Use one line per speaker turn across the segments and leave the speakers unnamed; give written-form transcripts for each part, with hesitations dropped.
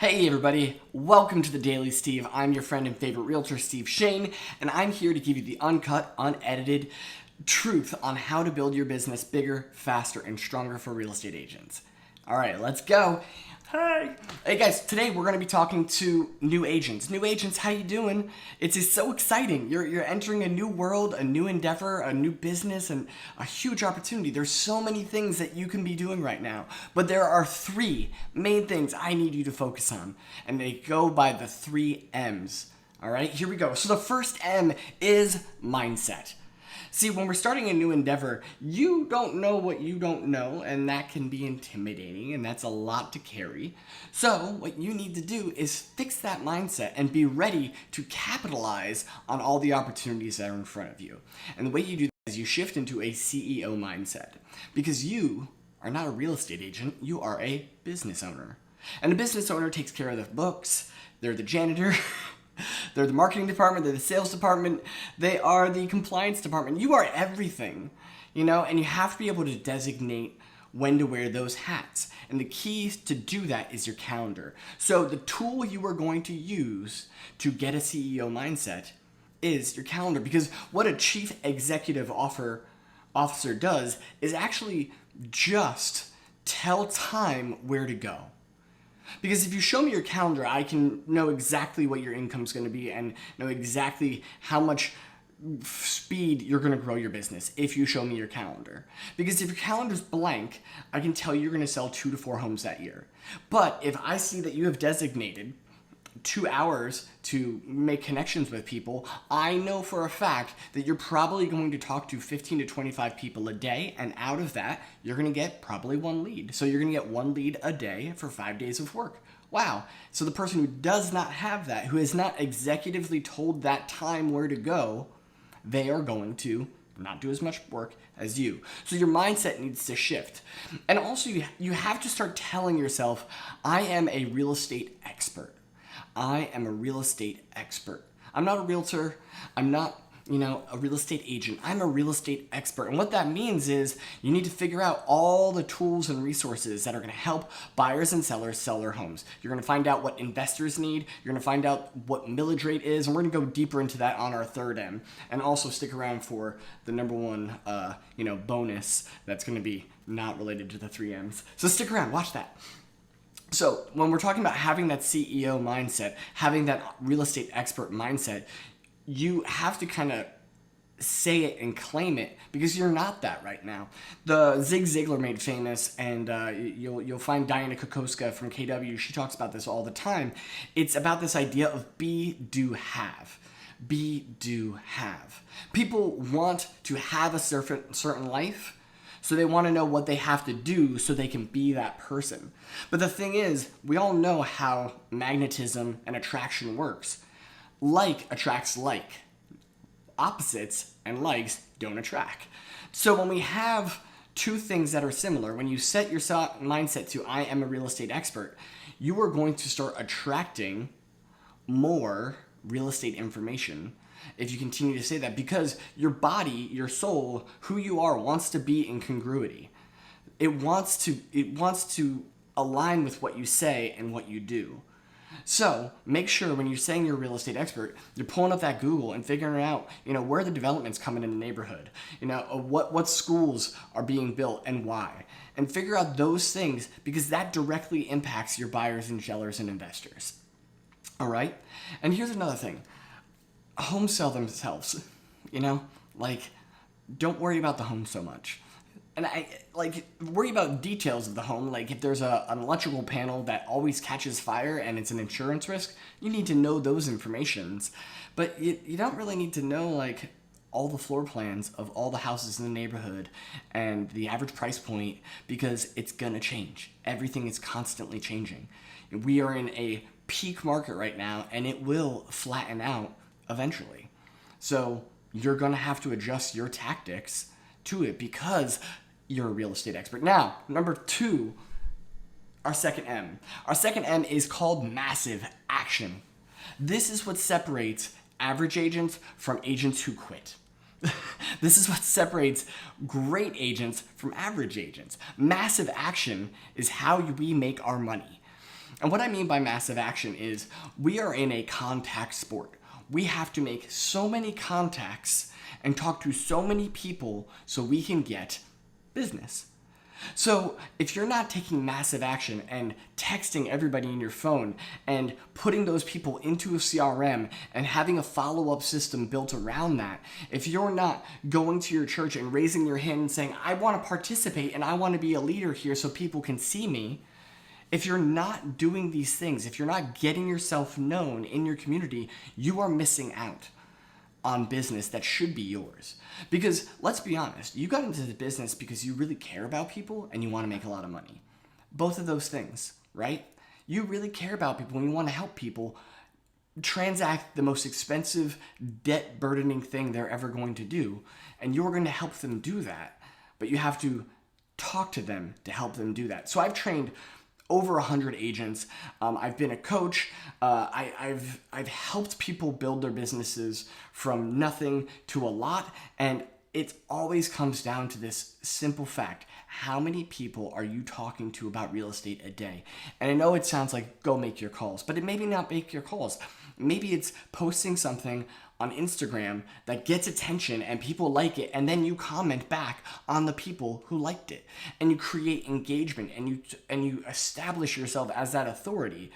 Hey everybody, welcome to the Daily Steve. I'm your friend and favorite realtor, Steve Shane, and I'm here to give you the uncut, unedited truth on how to build your business bigger, faster, and stronger for real estate agents. All right, let's go. Hey guys, today we're going to be talking to new agents. New agents, how you doing? It's so exciting. You're entering a new world, a new endeavor, a new business, and a huge opportunity. There's so many things that you can be doing right now, but there are three main things I need you to focus on, and they go by the 3 M's. All right, here we go. So the first M is mindset. See, when we're starting a new endeavor, you don't know what you don't know, and that can be intimidating, and that's a lot to carry. So, what you need to do is fix that mindset and be ready to capitalize on all the opportunities that are in front of you. And the way you do that is you shift into a CEO mindset, because you are not a real estate agent, you are a business owner. And a business owner takes care of the books, they're the janitor, they're the marketing department, they're the sales department, they are the compliance department. You are everything, and you have to be able to designate when to wear those hats. And the key to do that is your calendar. So the tool you are going to use to get a CEO mindset is your calendar, because what a chief executive officer does is actually just tell time where to go. Because if you show me your calendar, I can know exactly what your income's going to be and know exactly how much speed you're going to grow your business if you show me your calendar. Because if your calendar's blank, I can tell you're going to sell 2 to 4 homes that year. But if I see that you have designated 2 hours to make connections with people, I know for a fact that you're probably going to talk to 15 to 25 people a day, and out of that, you're going to get probably 1 lead. So you're going to get 1 lead a day for 5 days of work. Wow. So the person who does not have that, who is not executively told that time where to go, they are going to not do as much work as you. So your mindset needs to shift. And also you have to start telling yourself, I am a real estate expert. I am a real estate expert. I'm not a realtor. I'm not, a real estate agent. I'm a real estate expert. And what that means is you need to figure out all the tools and resources that are going to help buyers and sellers sell their homes. You're going to find out what investors need. You're going to find out what millage rate is. And we're going to go deeper into that on our third M. And also stick around for the number one, bonus that's going to be not related to the 3 M's. So stick around. Watch that. So when we're talking about having that CEO mindset, having that real estate expert mindset, you have to kind of say it and claim it, because you're not that right now. The Zig Ziglar made famous, and you'll find Diana Kokoska from KW. She talks about this all the time. It's about this idea of be, do, have. Be, do, have. People want to have a certain life, so they want to know what they have to do so they can be that person. But the thing is, we all know how magnetism and attraction works. Like attracts like. Opposites and likes don't attract. So when we have two things that are similar, when you set your mindset to I am a real estate expert, you are going to start attracting more real estate information if you continue to say that, because your body, your soul, who you are wants to be in congruity. It wants to align with what you say and what you do. So make sure when you're saying you're a real estate expert, you're pulling up that Google and figuring out, where are the developments coming in the neighborhood, what schools are being built and why, and figure out those things, because that directly impacts your buyers and sellers and investors. All right. And here's another thing. Homes sell themselves, don't worry about the home so much. And worry about details of the home. Like if there's an electrical panel that always catches fire and it's an insurance risk, you need to know those informations. But you don't really need to know all the floor plans of all the houses in the neighborhood and the average price point, because it's gonna change. Everything is constantly changing. We are in a peak market right now, and it will flatten out eventually. So you're going to have to adjust your tactics to it, because you're a real estate expert. Now, number 2, our second M. Our second M is called massive action. This is what separates average agents from agents who quit. This is what separates great agents from average agents. Massive action is how we make our money. And what I mean by massive action is we are in a contact sport. We have to make so many contacts and talk to so many people so we can get business. So if you're not taking massive action and texting everybody in your phone and putting those people into a CRM and having a follow-up system built around that, if you're not going to your church and raising your hand and saying, I want to participate and I want to be a leader here so people can see me, if you're not doing these things, if you're not getting yourself known in your community, you are missing out on business that should be yours. Because let's be honest, you got into the business because you really care about people and you want to make a lot of money. Both of those things, right? You really care about people and you want to help people transact the most expensive, debt burdening thing they're ever going to do. And you're going to help them do that, but you have to talk to them to help them do that. So I've trained over 100 agents. I've been a coach. I've helped people build their businesses from nothing to a lot. And it always comes down to this simple fact. How many people are you talking to about real estate a day? And I know it sounds like go make your calls, but it maybe not make your calls. Maybe it's posting something on Instagram that gets attention and people like it, and then you comment back on the people who liked it, and you create engagement and you establish yourself as that authority,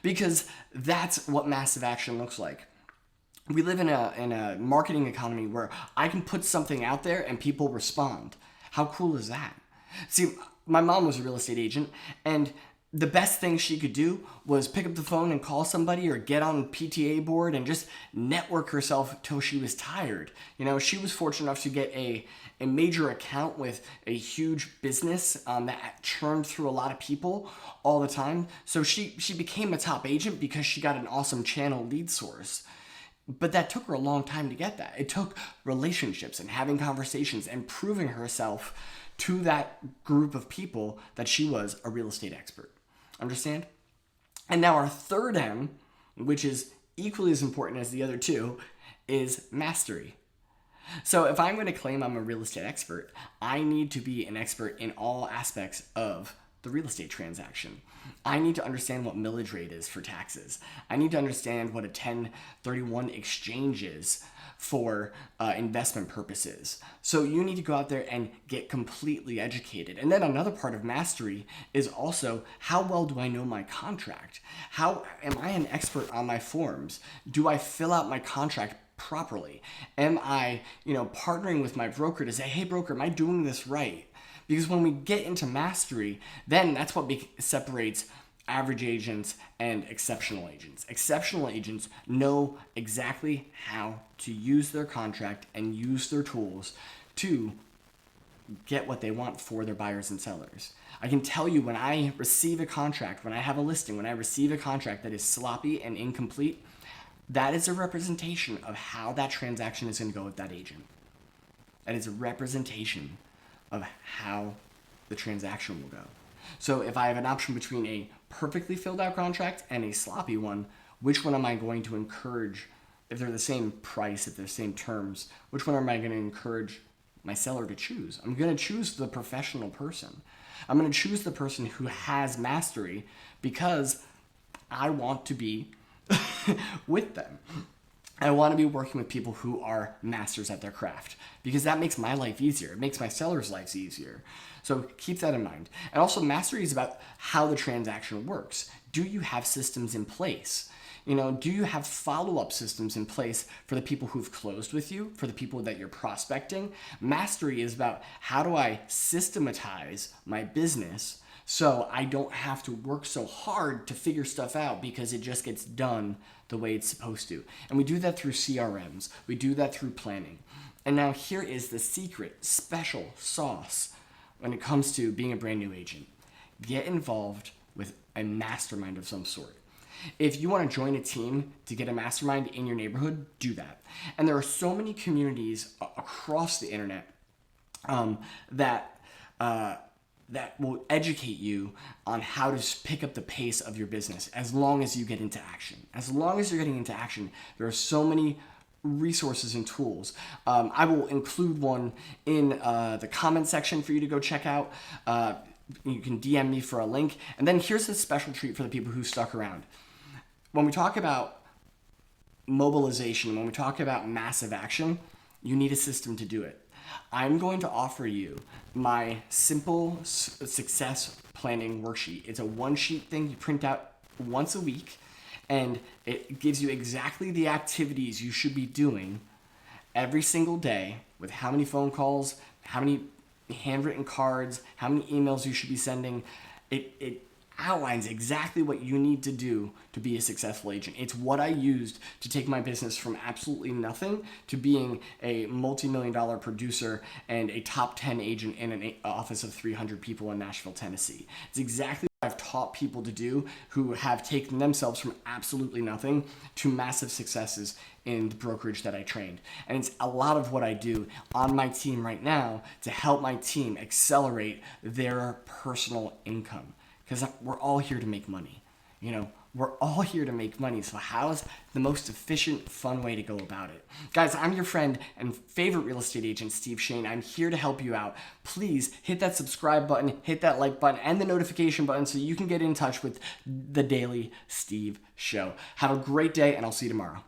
because that's what massive action looks like. We live in a marketing economy where I can put something out there and people respond. How cool is that? See, my mom was a real estate agent, and the best thing she could do was pick up the phone and call somebody or get on PTA board and just network herself till she was tired. You know, she was fortunate enough to get a major account with a huge business that churned through a lot of people all the time. So she became a top agent because she got an awesome channel lead source. But that took her a long time to get that. It took relationships and having conversations and proving herself to that group of people that she was a real estate expert. Understand? And now our third M, which is equally as important as the other two, is mastery. So if I'm going to claim I'm a real estate expert, I need to be an expert in all aspects of the real estate transaction. I need to understand what millage rate is for taxes. I need to understand what a 1031 exchange is for investment purposes. So you need to go out there and get completely educated. And then another part of mastery is also, how well do I know my contract? How am I an expert on my forms? Do I fill out my contract properly? Am I, partnering with my broker to say, hey broker, am I doing this right? Because when we get into mastery, then that's what separates average agents and exceptional agents. Exceptional agents know exactly how to use their contract and use their tools to get what they want for their buyers and sellers. I can tell you, when I receive a contract, when I have a listing, when I receive a contract that is sloppy and incomplete, that is a representation of how that transaction is going to go with that agent. That is a representation of how the transaction will go. So if I have an option between a perfectly filled out contract and a sloppy one, which one am I going to encourage? If they're the same price, if they're the same terms, which one am I going to encourage my seller to choose? I'm going to choose the professional person. I'm going to choose the person who has mastery because I want to be with them. I want to be working with people who are masters at their craft, because that makes my life easier. It makes my sellers' lives easier. So keep that in mind. And also, mastery is about how the transaction works. Do you have systems in place? Do you have follow-up systems in place for the people who've closed with you, for the people that you're prospecting? Mastery is about, how do I systematize my business so I don't have to work so hard to figure stuff out, because it just gets done the way it's supposed to. And we do that through CRMs. We do that through planning. And now here is the secret special sauce when it comes to being a brand new agent. Get involved with a mastermind of some sort. If you want to join a team to get a mastermind in your neighborhood, do that. And there are so many communities across the internet that will educate you on how to pick up the pace of your business as long as you get into action. As long as you're getting into action, there are so many resources and tools. I will include one in the comment section for you to go check out. You can DM me for a link. And then here's a special treat for the people who stuck around. When we talk about mobilization, when we talk about massive action, you need a system to do it. I'm going to offer you my simple success planning worksheet. It's a one-sheet thing you print out once a week, and it gives you exactly the activities you should be doing every single day, with how many phone calls, how many handwritten cards, how many emails you should be sending. It outlines exactly what you need to do to be a successful agent. It's what I used to take my business from absolutely nothing to being a multi-million-dollar producer and a top 10 agent in an office of 300 people in Nashville, Tennessee. It's exactly what I've taught people to do who have taken themselves from absolutely nothing to massive successes in the brokerage that I trained. And it's a lot of what I do on my team right now to help my team accelerate their personal income. Because we're all here to make money. We're all here to make money. So how's the most efficient, fun way to go about it? Guys, I'm your friend and favorite real estate agent, Steve Shane. I'm here to help you out. Please hit that subscribe button, hit that like button, and the notification button so you can get in touch with the Daily Steve Show. Have a great day, and I'll see you tomorrow.